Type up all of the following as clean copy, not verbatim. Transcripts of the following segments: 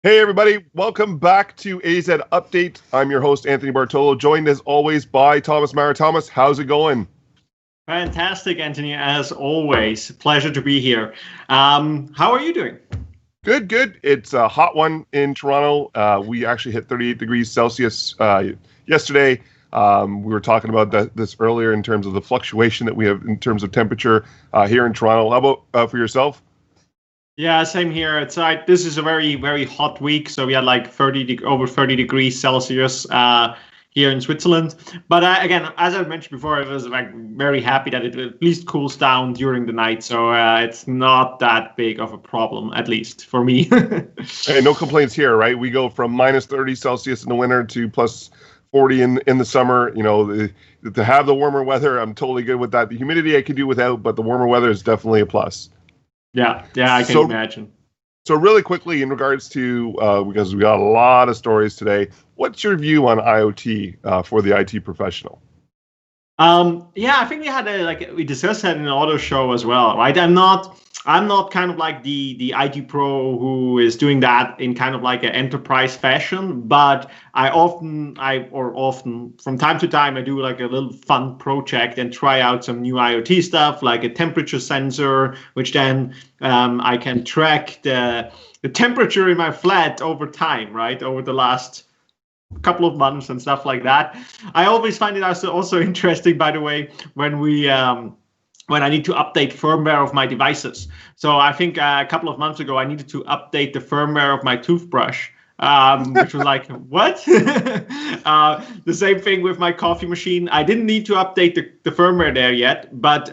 Hey everybody, welcome back to AZ Update. I'm your host, Anthony Bartolo, joined as always by Thomas Mara. Thomas, how's it going? Fantastic, Anthony, as always. Pleasure to be here. How are you doing? Good, good. It's a hot one in Toronto. We actually hit 38 degrees Celsius yesterday. We were talking about this earlier in terms of the fluctuation that we have in terms of temperature here in Toronto. How about for yourself? Yeah, same here. It's like this is a very, very hot week. So we had like over 30 degrees Celsius here in Switzerland. But again, as I mentioned before, I was like very happy that it at least cools down during the night. So it's not that big of a problem, at least for me. Hey, no complaints here, right? We go from minus 30 Celsius in the winter to plus 40 in the summer. You know, to have the warmer weather, I'm totally good with that. The humidity I could do without, but the warmer weather is definitely a plus. Yeah, I can imagine. So really quickly, in regards to, because we got a lot of stories today, what's your view on IoT for the IT professional? Yeah, I think we discussed that in an auto show as well, right? I'm not kind of like the IT pro who is doing that in kind of like an enterprise fashion, but often from time to time I do like a little fun project and try out some new IoT stuff, like a temperature sensor, which then I can track the temperature in my flat over time, right? Over the last couple of months and stuff like that. I always find it also interesting, by the way, when I need to update firmware of my devices. So I think a couple of months ago, I needed to update the firmware of my toothbrush, which was like, what? The same thing with my coffee machine. I didn't need to update the firmware there yet, but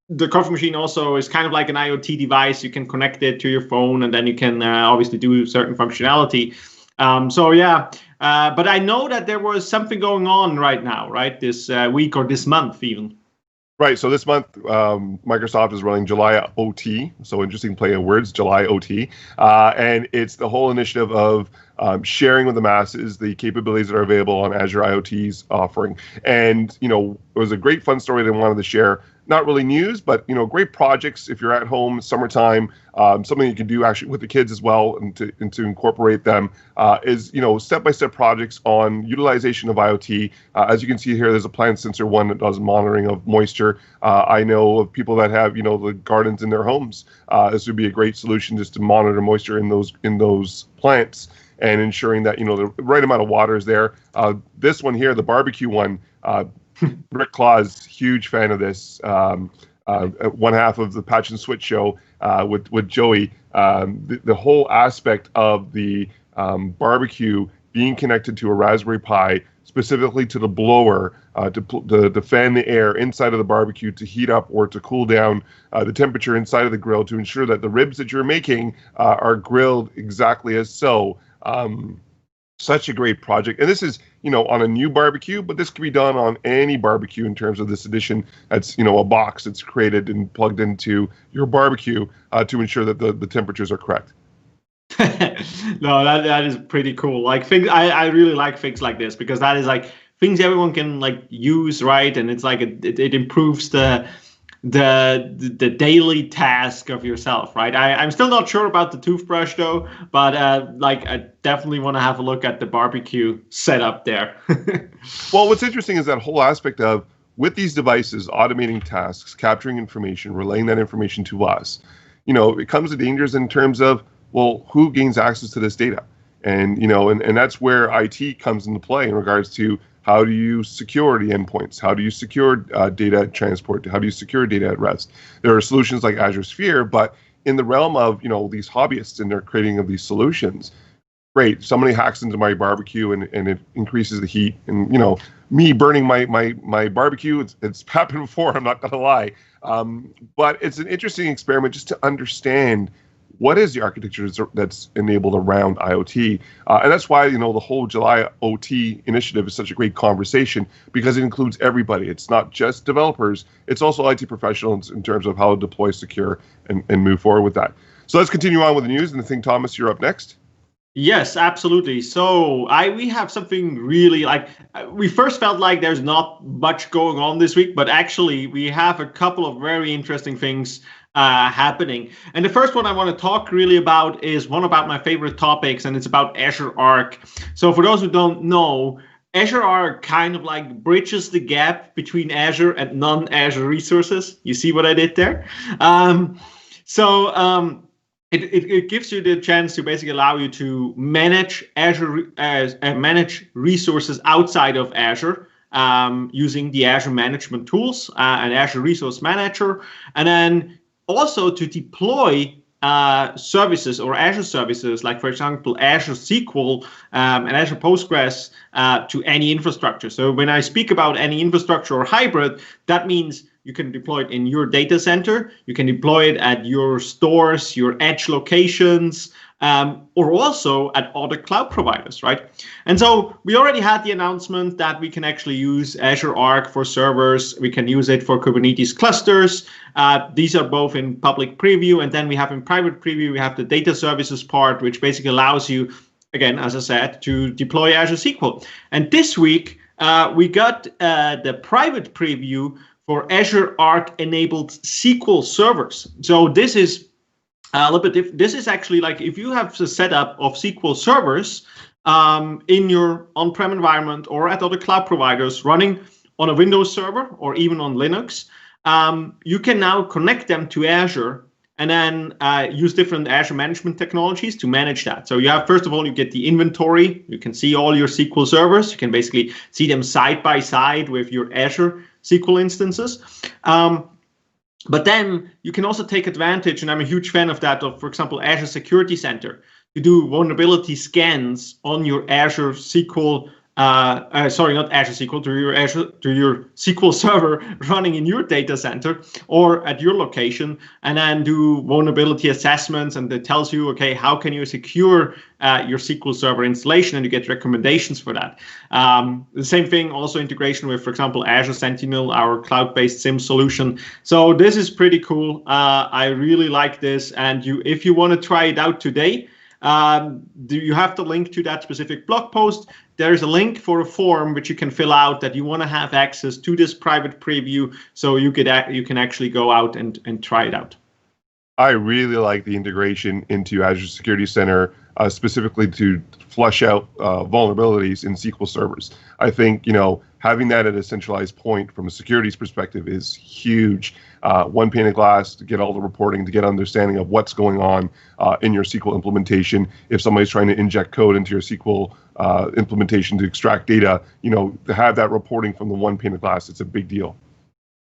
the coffee machine also is kind of like an IoT device. You can connect it to your phone, and then you can obviously do certain functionality. But I know that there was something going on right now, right? This week or this month even. Right. So this month, Microsoft is running July OT. So interesting play of words, July OT. And it's the whole initiative of sharing with the masses the capabilities that are available on Azure IoT's offering. And, you know, it was a great fun story that I wanted to share. Not really news, but, you know, great projects if you're at home, summertime, something you can do actually with the kids as well and to incorporate them is, you know, step-by-step projects on utilization of IoT. As you can see here, there's a plant sensor one that does monitoring of moisture. I know of people that have, you know, the gardens in their homes. This would be a great solution just to monitor moisture in those plants and ensuring that, you know, the right amount of water is there. This one here, the barbecue one, Rick Claus, huge fan of this. One half of the Patch and Switch show with Joey. The whole aspect of the barbecue being connected to a Raspberry Pi, specifically to the blower to fan the air inside of the barbecue to heat up or to cool down the temperature inside of the grill to ensure that the ribs that you're making are grilled exactly as so. Such a great project. And this is, you know, on a new barbecue, but this can be done on any barbecue in terms of this edition. That's, you know, a box that's created and plugged into your barbecue to ensure that the temperatures are correct. No, that is pretty cool. Like things, I really like things like this because that is like things everyone can like use, right? And it's like it improves the daily task of yourself, right? I'm still not sure about the toothbrush though, but I definitely want to have a look at the barbecue setup there. Well, what's interesting is that whole aspect of with these devices automating tasks, capturing information, relaying that information to us. You know, it comes to dangers in terms of, well, who gains access to this data? And, you know, and that's where IT comes into play in regards to how do you secure the endpoints? How do you secure data transport? How do you secure data at rest? There are solutions like Azure Sphere, but in the realm of, you know, these hobbyists and their creating of these solutions, great, somebody hacks into my barbecue and it increases the heat. And, you know, me burning my barbecue, it's happened before, I'm not going to lie. But it's an interesting experiment just to understand what is the architecture that's enabled around IoT? And that's why, you know, the whole July OT initiative is such a great conversation because it includes everybody. It's not just developers. It's also IT professionals in terms of how to deploy, secure, and move forward with that. So let's continue on with the news. And I think, Thomas, you're up next. Yes, absolutely. So we have something really like we first felt like there's not much going on this week, but actually we have a couple of very interesting things happening. And the first one I want to talk really about is one about my favorite topics, and it's about Azure Arc. So for those who don't know, Azure Arc kind of like bridges the gap between Azure and non-Azure resources. You see what I did there? It gives you the chance to basically allow you to manage Azure manage resources outside of Azure using the Azure management tools and Azure Resource Manager, and then also to deploy services or Azure services, like for example Azure SQL and Azure Postgres to any infrastructure. So when I speak about any infrastructure or hybrid, that means you can deploy it in your data center, you can deploy it at your stores, your edge locations, or also at other cloud providers, right? And so we already had the announcement that we can actually use Azure Arc for servers. We can use it for Kubernetes clusters. These are both in public preview. And then we have in private preview, we have the data services part, which basically allows you, again, as I said, to deploy Azure SQL. And this week, we got the private preview for Azure Arc enabled SQL servers. So this is a little bit different. This is actually like if you have the setup of SQL servers in your on-prem environment or at other cloud providers running on a Windows server or even on Linux, you can now connect them to Azure and then use different Azure management technologies to manage that. So you have, first of all, you get the inventory. You can see all your SQL servers. You can basically see them side by side with your Azure SQL instances. But then you can also take advantage, and I'm a huge fan of that, of, for example, Azure Security Center, to do vulnerability scans on your Azure SQL, sorry, not Azure SQL, to your SQL server running in your data center or at your location, and then do vulnerability assessments. And it tells you, okay, how can you secure your SQL Server installation, and you get recommendations for that. The same thing, also integration with, for example, Azure Sentinel, our cloud-based SIEM solution. So this is pretty cool. I really like this. And if you want to try it out today, you have the link to that specific blog post. There's a link for a form which you can fill out that you want to have access to this private preview, so you can actually go out and try it out. I really like the integration into Azure Security Center, specifically to flush out vulnerabilities in SQL servers. I think, having that at a centralized point from a securities perspective is huge. One pane of glass to get all the reporting, to get understanding of what's going on in your SQL implementation. If somebody's trying to inject code into your SQL implementation to extract data, to have that reporting from the one pane of glass, it's a big deal.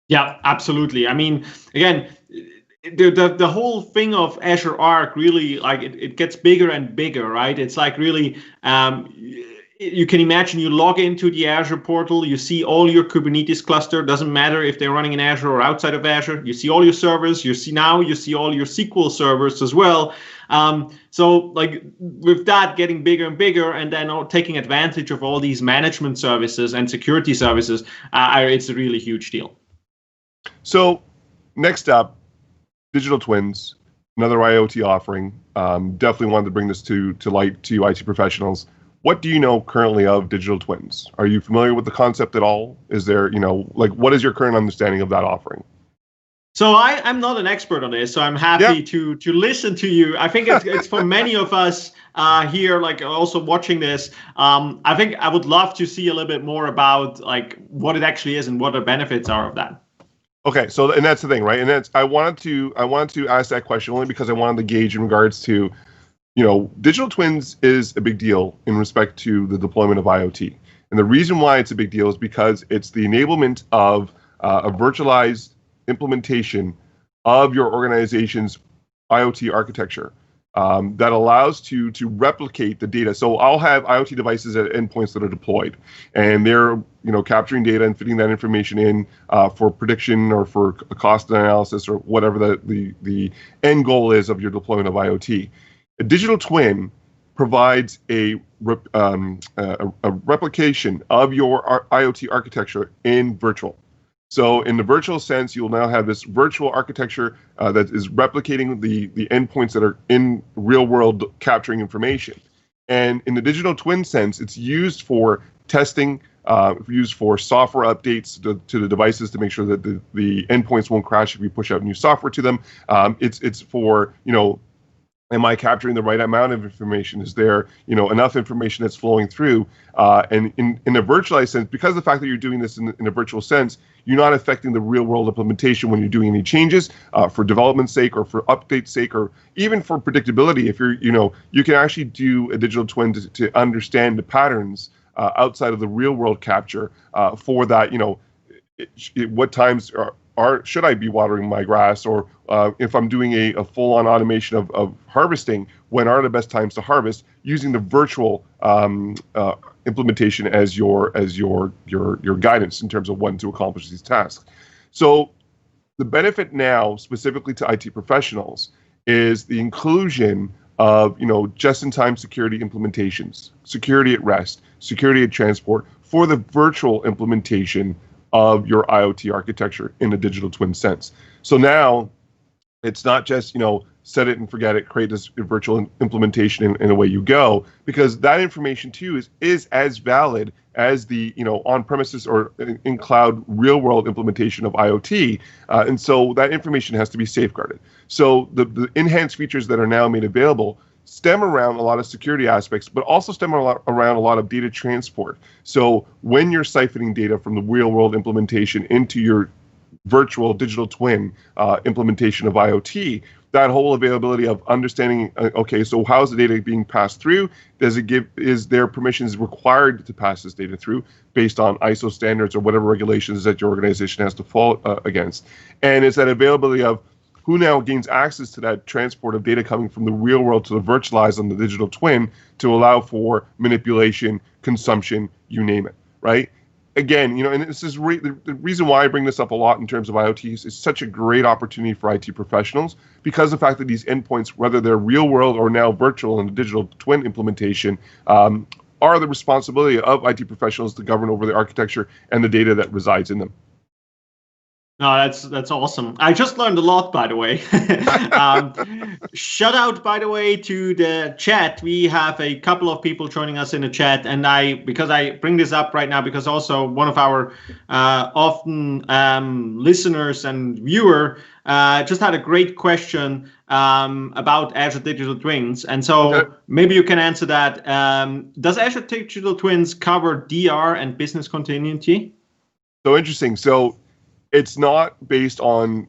Yeah, absolutely. I mean, again, the whole thing of Azure Arc really, like, it gets bigger and bigger, right? It's like really, you can imagine you log into the Azure portal, you see all your Kubernetes cluster, doesn't matter if they're running in Azure or outside of Azure, you see all your servers, you see all your SQL servers as well. So like with that getting bigger and bigger, and then taking advantage of all these management services and security services, it's a really huge deal. So next up, digital twins, another IoT offering. Definitely wanted to bring this to light to you IT professionals. What do you know currently of digital twins? Are you familiar with the concept at all? Is there, what is your current understanding of that offering? So I'm not an expert on this, so I'm happy to listen to you. I think it's for many of us here, like also watching this. I think I would love to see a little bit more about like what it actually is and what the benefits are of that. Okay, so and that's the thing, right? And I wanted to ask that question only because I wanted to gauge in regards to, digital twins is a big deal in respect to the deployment of IoT. And the reason why it's a big deal is because it's the enablement of a virtualized implementation of your organization's IoT architecture that allows to replicate the data. So I'll have IoT devices at endpoints that are deployed, and they're capturing data and fitting that information in for prediction or for a cost analysis or whatever the end goal is of your deployment of IoT. A digital twin provides a replication of your IoT architecture in virtual. So in the virtual sense, you'll now have this virtual architecture that is replicating the endpoints that are in real world capturing information. And in the digital twin sense, it's used for testing used for software updates to the devices to make sure that the endpoints won't crash if you push out new software to them. It's for, am I capturing the right amount of information? Is there, enough information that's flowing through? And in a virtualized sense, because of the fact that you're doing this in a virtual sense, you're not affecting the real world implementation when you're doing any changes for development's sake or for update's sake or even for predictability. If you're, you can actually do a digital twin to understand the patterns outside of the real world capture for that, what times should I be watering my grass, or if I'm doing a full-on automation of harvesting, when are the best times to harvest, using the virtual implementation as your guidance in terms of when to accomplish these tasks. So the benefit now, specifically to IT professionals, is the inclusion of just-in-time security implementations, security at rest, security at transport for the virtual implementation of your IoT architecture in a digital twin sense. So now it's not just, set it and forget it, create this virtual implementation and away you go, because that information too is as valid as the, on-premises or in cloud real world implementation of IoT. And so that information has to be safeguarded. So the enhanced features that are now made available stem around a lot of security aspects, but also stem around a lot of data transport. So when you're siphoning data from the real world implementation into your virtual digital twin implementation of IoT, that whole availability of understanding, okay, so how's the data being passed through? Is there permissions required to pass this data through based on ISO standards or whatever regulations that your organization has to fall against? And it's that availability of who now gains access to that transport of data coming from the real world to the virtualized on the digital twin to allow for manipulation, consumption, you name it, right? Again, and this is the reason why I bring this up a lot in terms of IoT is such a great opportunity for IT professionals, because of the fact that these endpoints, whether they're real world or now virtual in the digital twin implementation, are the responsibility of IT professionals to govern over the architecture and the data that resides in them. No, that's awesome. I just learned a lot, by the way. Shout out, by the way, to the chat. We have a couple of people joining us in the chat, and because I bring this up right now because also one of our often listeners and viewer just had a great question about Azure Digital Twins, and so maybe you can answer that. Does Azure Digital Twins cover DR and business continuity? So interesting. So it's not based on,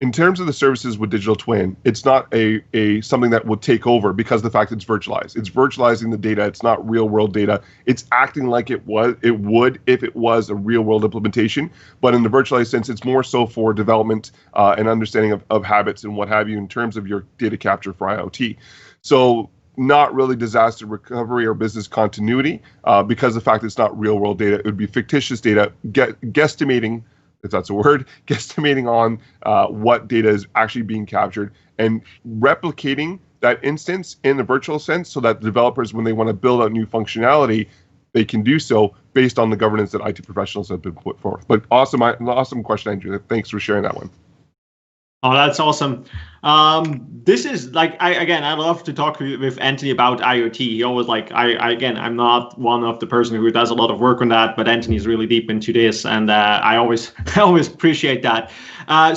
in terms of the services with digital twin, it's not a something that will take over because of the fact it's virtualized. It's virtualizing the data. It's not real world data. It's acting like it would if it was a real world implementation. But in the virtualized sense, it's more so for development and understanding of habits and what have you in terms of your data capture for IoT. So not really disaster recovery or business continuity because of the fact it's not real world data. It would be fictitious data, guesstimating, if that's a word, guesstimating on what data is actually being captured and replicating that instance in the virtual sense so that developers, when they want to build out new functionality, they can do so based on the governance that IT professionals have been put forth. But awesome question, Andrew. Thanks for sharing that one. Oh, that's awesome. This is like, I love to talk with Anthony about IoT. He always I'm not one of the person who does a lot of work on that, but Anthony's really deep into this, and I always appreciate that.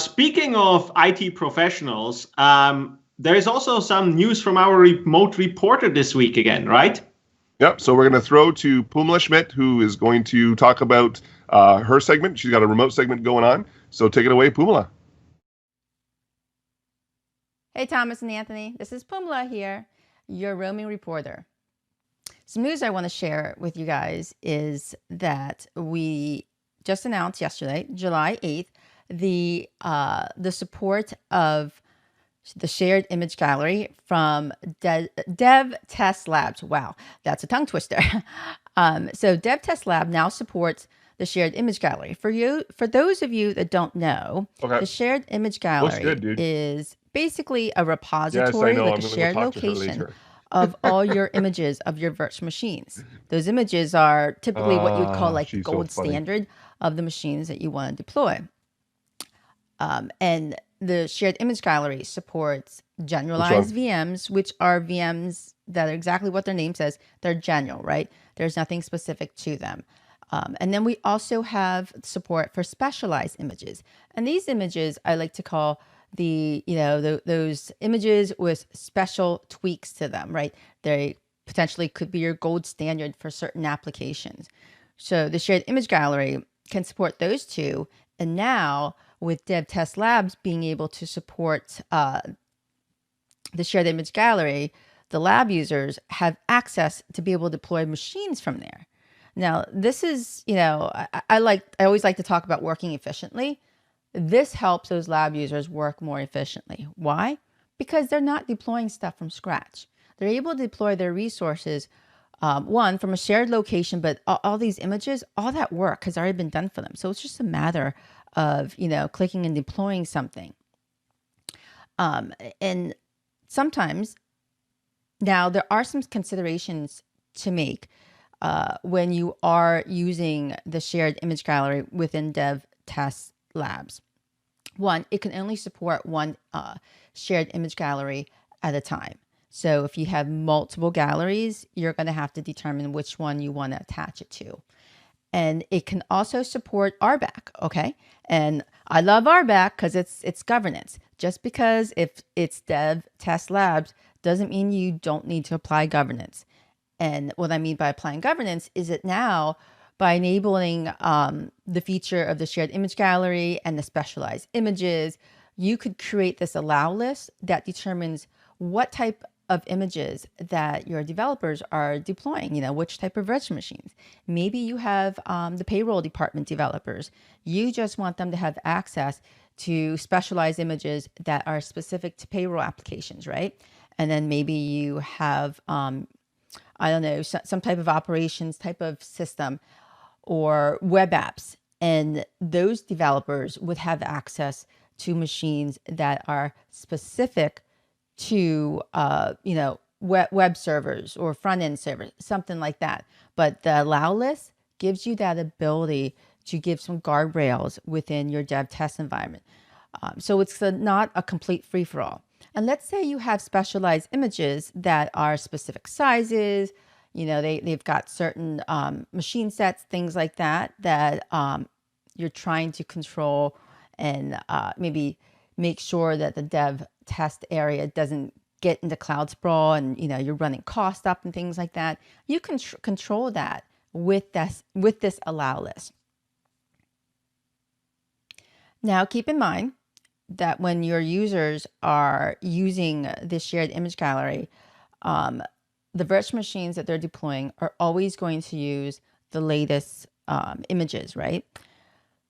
Speaking of IT professionals, there is also some news from our remote reporter this week again, right? Yep. So we're going to throw to Pumla Schmidt, who is going to talk about her segment. She's got a remote segment going on. So take it away, Pumla. Hey, Thomas and Anthony, this is Pumla here, your roaming reporter. Some news I want to share with you guys is that we just announced yesterday, July 8th, the support of the shared image gallery from Dev Test Labs. Wow, that's a tongue twister. So Dev Test Lab now supports the shared image gallery. For those of you that don't know, the shared image gallery is basically a repository, like a shared location of all your images of your virtual machines. Those images are typically what you would call like the gold standard of the machines that you want to deploy. And the shared image gallery supports generalized VMs, which are VMs that are exactly what their name says. They're general, right? There's nothing specific to them. And then we also have support for specialized images. And these images I like to call those images with special tweaks to them, right? They potentially could be your gold standard for certain applications. So the shared image gallery can support those two. And now with Dev Test Labs being able to support the shared image gallery, the lab users have access to be able to deploy machines from there. Now, this is, I always like to talk about working efficiently. This helps those lab users work more efficiently. Why? Because they're not deploying stuff from scratch. They're able to deploy their resources, one, from a shared location, but all these images, all that work has already been done for them. So it's just a matter of, clicking and deploying something. And sometimes, now there are some considerations to make when you are using the shared image gallery within Dev Test Labs. One, it can only support one shared image gallery at a time. So if you have multiple galleries, you're going to have to determine which one you want to attach it to. And it can also support RBAC, okay? And I love RBAC because it's governance. Just because if it's Dev Test Labs doesn't mean you don't need to apply governance. And what I mean by applying governance is that now, by enabling the feature of the shared image gallery and the specialized images, you could create this allow list that determines what type of images that your developers are deploying, which type of virtual machines. Maybe you have the payroll department developers. You just want them to have access to specialized images that are specific to payroll applications, right? And then maybe you have, some type of operations type of system or web apps. And those developers would have access to machines that are specific to, web servers or front-end servers, something like that. But the allow list gives you that ability to give some guardrails within your dev test environment. So it's not a complete free-for-all. And let's say you have specialized images that are specific sizes, they've got certain machine sets, things like that, that you're trying to control and maybe make sure that the dev test area doesn't get into cloud sprawl and, you're running cost up and things like that. You can control that with this allow list. Now, keep in mind that when your users are using this shared image gallery, the virtual machines that they're deploying are always going to use the latest images, right?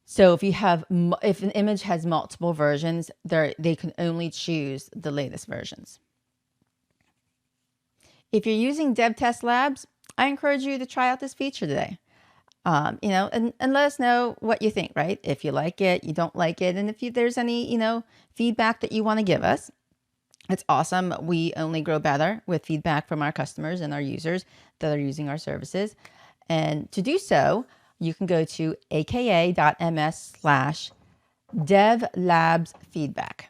So if an image has multiple versions, they can only choose the latest versions. If you're using Dev Test Labs, I encourage you to try out this feature today. And let us know what you think, right? If you like it, you don't like it, and if there's any, feedback that you want to give us, it's awesome. We only grow better with feedback from our customers and our users that are using our services. And to do so, you can go to aka.ms/devlabsfeedback.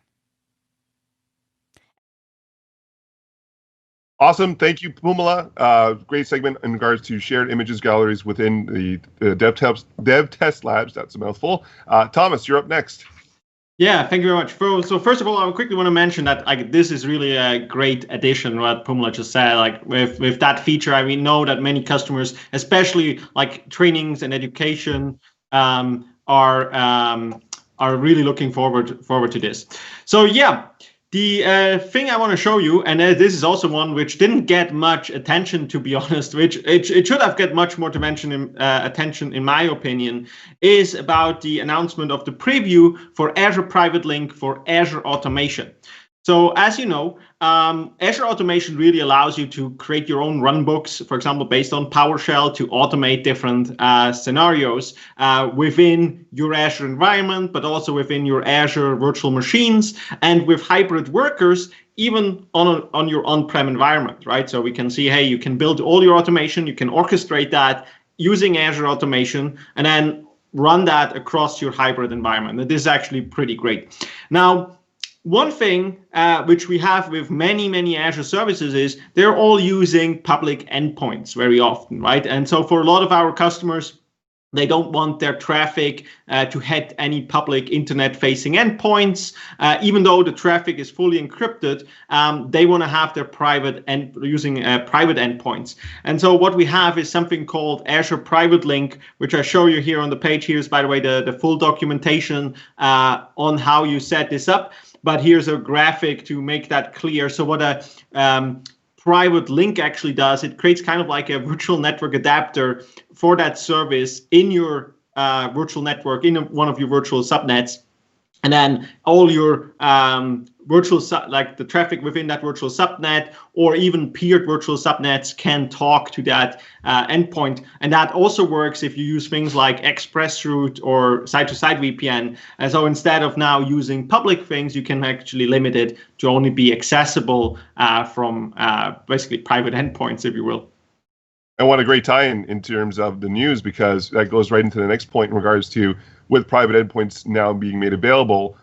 Awesome. Thank you, Pumala. Great segment in regards to shared images galleries within the Dev Test Labs. That's a mouthful. Thomas, you're up next. Yeah, thank you very much. So first of all, I quickly want to mention that this is really a great addition, what Pumala just said. With that feature, we know that many customers, especially trainings and education, are really looking forward to this. So yeah. The thing I want to show you, and this is also one which didn't get much attention, to be honest, which it should have get much more attention in my opinion, is about the announcement of the preview for Azure Private Link for Azure Automation. So as you know, Azure Automation really allows you to create your own runbooks, for example, based on PowerShell to automate different scenarios within your Azure environment, but also within your Azure virtual machines and with hybrid workers, even on your on-prem environment, right? So we can see, hey, you can build all your automation, you can orchestrate that using Azure Automation, and then run that across your hybrid environment. And this is actually pretty great. Now, one thing which we have with many Azure services is they're all using public endpoints very often, right? And so for a lot of our customers, they don't want their traffic to hit any public internet-facing endpoints, even though the traffic is fully encrypted. They want to have their private using private endpoints. And so what we have is something called Azure Private Link, which I show you here on the page. Here's, by the way, the full documentation on how you set this up. But here's a graphic to make that clear. So what a private link actually does, it creates kind of like a virtual network adapter for that service in your virtual network, in one of your virtual subnets. And then all your like the traffic within that virtual subnet or even peered virtual subnets can talk to that endpoint. And that also works if you use things like ExpressRoute or site-to-site VPN. And so instead of now using public things, you can actually limit it to only be accessible from basically private endpoints, if you will. And what a great tie-in in terms of the news, because that goes right into the next point in regards to with private endpoints now being made available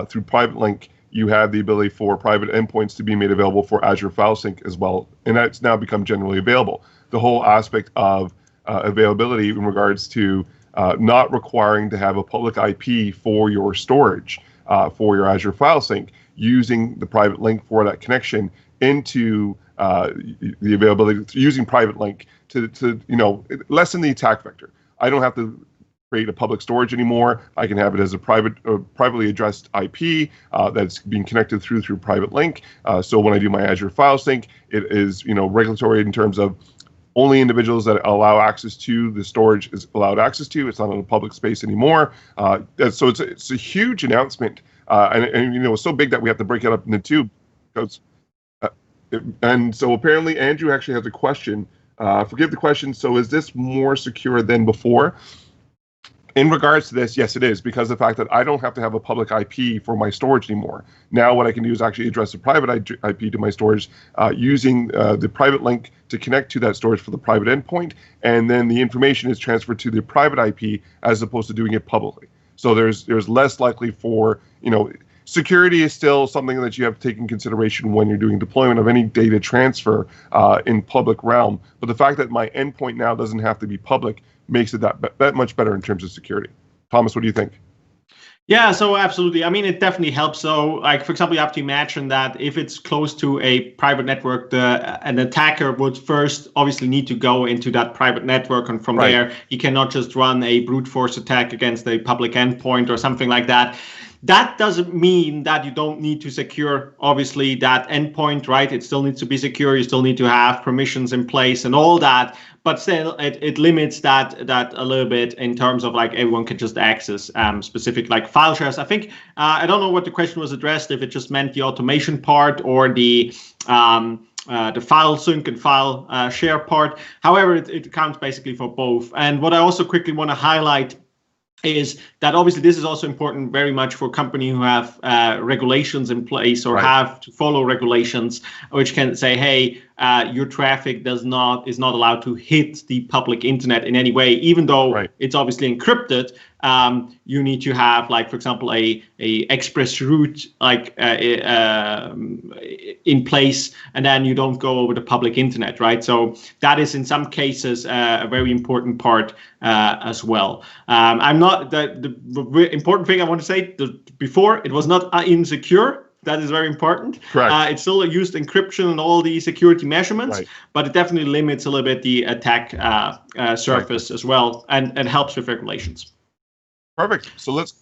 through Private Link, you have the ability for private endpoints to be made available for Azure File Sync as well. And that's now become generally available. The whole aspect of availability in regards to not requiring to have a public IP for your storage for your Azure File Sync, using the Private Link for that connection into the availability, using Private Link to lessen the attack vector. I don't have to create a public storage anymore. I can have it as a privately addressed IP that's being connected through Private Link. So when I do my Azure File Sync, it is regulatory in terms of only individuals that allow access to the storage is allowed access to. It's not in a public space anymore. So it's a huge announcement, and it's so big that we have to break it up into two. And so apparently Andrew actually has a question. Forgive the question. So is this more secure than before? In regards to this, yes, it is, because of the fact that I don't have to have a public IP for my storage anymore. Now what I can do is actually address a private IP to my storage using the Private Link to connect to that storage for the private endpoint, and then the information is transferred to the private IP as opposed to doing it publicly. So there's less likely for, security is still something that you have to take in consideration when you're doing deployment of any data transfer in public realm. But the fact that my endpoint now doesn't have to be public makes it that much better in terms of security. Thomas, what do you think? Yeah, so absolutely. I mean, it definitely helps. So, like, for example, you have to imagine that if it's close to a private network, an attacker would first obviously need to go into that private network. And from there, you cannot just run a brute force attack against a public endpoint or something like that. That doesn't mean that you don't need to secure, obviously, that endpoint, right? It still needs to be secure. You still need to have permissions in place and all that. But still, it limits that a little bit in terms of like everyone can just access specific like file shares. I think I don't know what the question was addressed, if it just meant the automation part or the file sync and file share part. However, it counts basically for both. And what I also quickly want to highlight is that obviously this is also important very much for companies who have regulations in place or have to follow regulations, which can say, hey, your traffic is not allowed to hit the public internet in any way, even though it's obviously encrypted. You need to have, like, for example, a ExpressRoute in place, and then you don't go over the public internet, right? So that is in some cases a very important part as well. I'm not the important thing I want to say before, it was not insecure. That is very important. Correct. It's still used encryption and all the security measurements, but it definitely limits a little bit the attack surface as well, and helps with regulations. Perfect. So let's.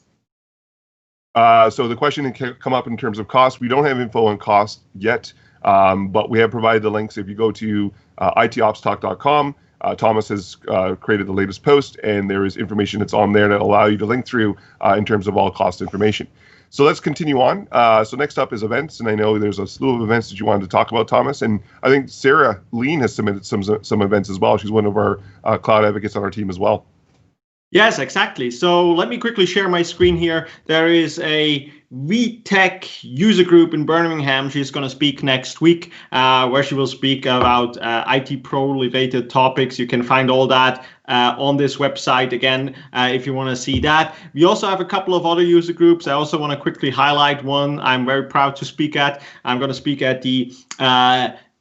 So the question can come up in terms of cost. We don't have info on cost yet, but we have provided the links. If you go to itopstalk.com, Thomas has created the latest post, and there is information that's on there that allow you to link through in terms of all cost information. So let's continue on. So next up is events, and I know there's a slew of events that you wanted to talk about, Thomas, and I think Sarah Lean has submitted some events as well. She's one of our cloud advocates on our team as well. Yes, exactly. So let me quickly share my screen here. There is a VTech user group in Birmingham. She's going to speak next week, where she will speak about IT Pro related topics. You can find all that on this website again, if you want to see that. We also have a couple of other user groups. I also want to quickly highlight one I'm very proud to speak at. I'm going to speak at the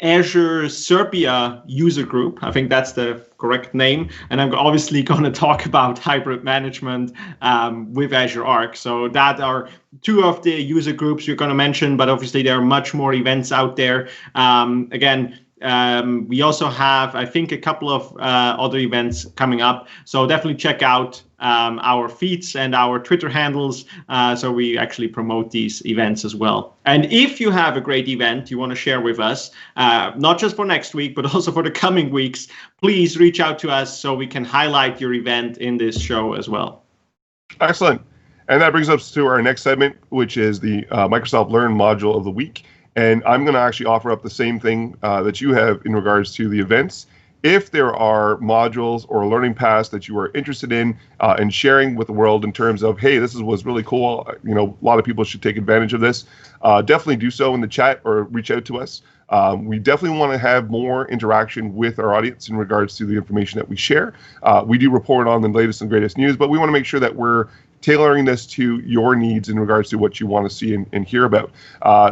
Azure Serbia user group. I think that's the correct name. And I'm obviously going to talk about hybrid management with Azure Arc. So that are two of the user groups you're going to mention, but obviously there are much more events out there. We also have, I think, a couple of other events coming up. So definitely check out our feeds and our Twitter handles. So we actually promote these events as well. And if you have a great event you want to share with us, not just for next week, but also for the coming weeks, please reach out to us so we can highlight your event in this show as well. Excellent. And that brings us to our next segment, which is the Microsoft Learn module of the week. And I'm going to actually offer up the same thing that you have in regards to the events. If there are modules or learning paths that you are interested in and sharing with the world in terms of, hey, this was really cool, a lot of people should take advantage of this, definitely do so in the chat or reach out to us. We definitely want to have more interaction with our audience in regards to the information that we share. We do report on the latest and greatest news, but we want to make sure that we're tailoring this to your needs in regards to what you want to see and hear about.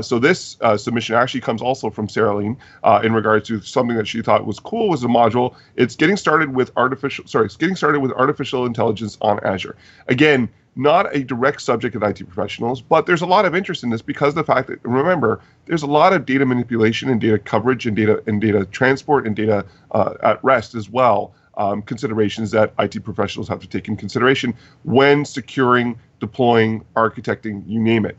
So this submission actually comes also from Sarah Lean in regards to something that she thought was cool was a module. It's getting started with artificial intelligence on Azure. Again, not a direct subject of IT professionals, but there's a lot of interest in this because of the fact that, remember, there's a lot of data manipulation and data coverage and data transport and data at rest as well. Considerations that IT professionals have to take in consideration when securing, deploying, architecting, you name it.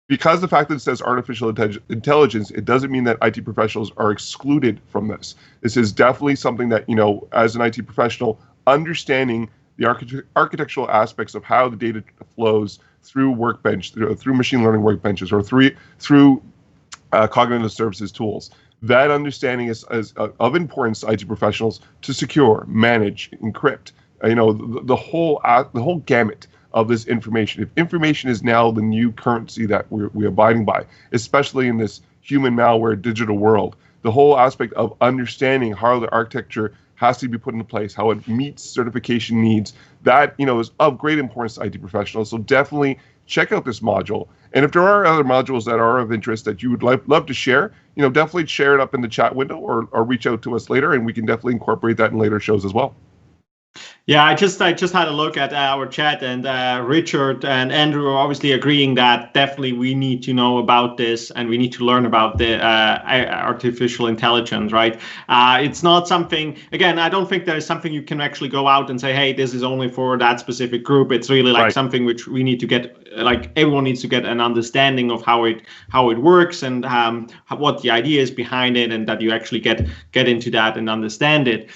Because the fact that it says artificial intelligence, it doesn't mean that IT professionals are excluded from this. This is definitely something that, as an IT professional, understanding the architectural aspects of how the data flows through Workbench, through machine learning workbenches, or through cognitive services tools. That understanding is of importance to IT professionals to secure, manage, encrypt. The whole gamut of this information. If information is now the new currency that we're abiding by, especially in this human malware digital world, the whole aspect of understanding how the architecture has to be put into place, how it meets certification needs, that is of great importance to IT professionals. So definitely check out this module. And if there are other modules that are of interest that you would love to share, definitely share it up in the chat window or reach out to us later, and we can definitely incorporate that in later shows as well. Yeah, I just had a look at our chat, and Richard and Andrew are obviously agreeing that definitely we need to know about this and we need to learn about the artificial intelligence, right? It's not something, again, I don't think there is something you can actually go out and say, hey, this is only for that specific group. It's really like something which we need to get, like everyone needs to get an understanding of how it works and what the idea is behind it, and that you actually get into that and understand it.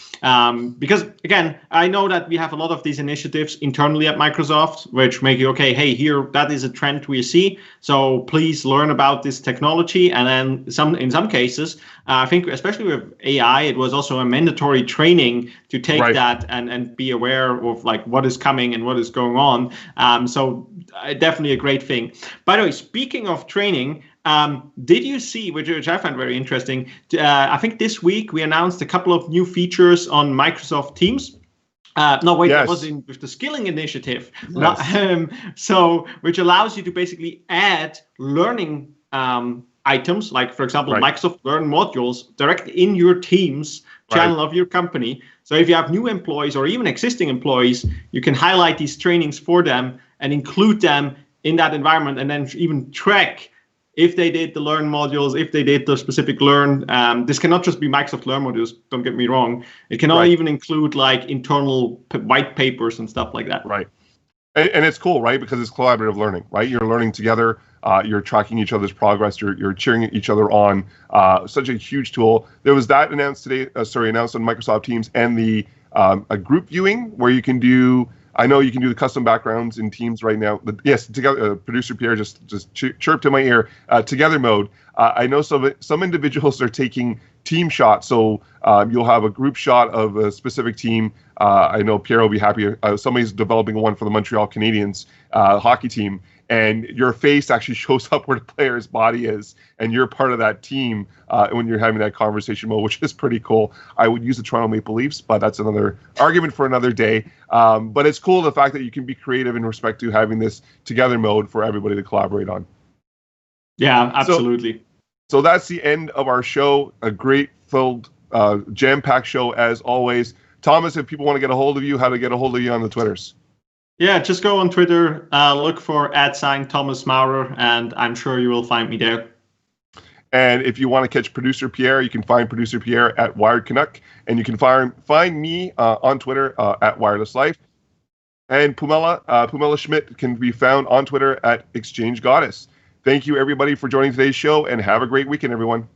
Because again, I know that we have a lot of these initiatives internally at Microsoft, which make you, okay, hey, here, that is a trend we see. So please learn about this technology. And then in some cases, I think especially with AI, it was also a mandatory training to take that and be aware of like what is coming and what is going on. So definitely a great thing. By the way, speaking of training, did you see, which I found very interesting, I think this week we announced a couple of new features on Microsoft Teams. That was with the skilling initiative. Yes. Which allows you to basically add learning items, like, for example, Microsoft Learn modules directly in your Teams channel of your company. So if you have new employees or even existing employees, you can highlight these trainings for them and include them in that environment, and then even track if they did the Learn modules, if they did the specific Learn. This cannot just be Microsoft Learn modules, don't get me wrong. It can even include like internal white papers and stuff like that. Right. And it's cool, right? Because it's collaborative learning, right? You're learning together. You're tracking each other's progress. You're cheering each other on. Such a huge tool. There was that announced today, announced on Microsoft Teams, and the a group viewing where you can do I know you can do the custom backgrounds in Teams right now. Yes, together. Producer Pierre just chirped in my ear. Together mode. I know some individuals are taking team shots, so you'll have a group shot of a specific team. I know Pierre will be happy. Somebody's developing one for the Montreal Canadiens hockey team, and your face actually shows up where the player's body is, and you're part of that team when you're having that conversation mode, which is pretty cool. I would use the Toronto Maple Leafs, but that's another argument for another day. But it's cool the fact that you can be creative in respect to having this together mode for everybody to collaborate on. Yeah, absolutely. So that's the end of our show. A great filled, jam-packed show as always. Thomas, if people want to get a hold of you, how to get a hold of you on the Twitters? Yeah, just go on Twitter, look for @Thomas Maurer, and I'm sure you will find me there. And if you want to catch Producer Pierre, you can find Producer Pierre at Wired Canuck, and you can find me on Twitter at Wireless Life. And Pumela Schmidt can be found on Twitter at Exchange Goddess. Thank you, everybody, for joining today's show, and have a great weekend, everyone.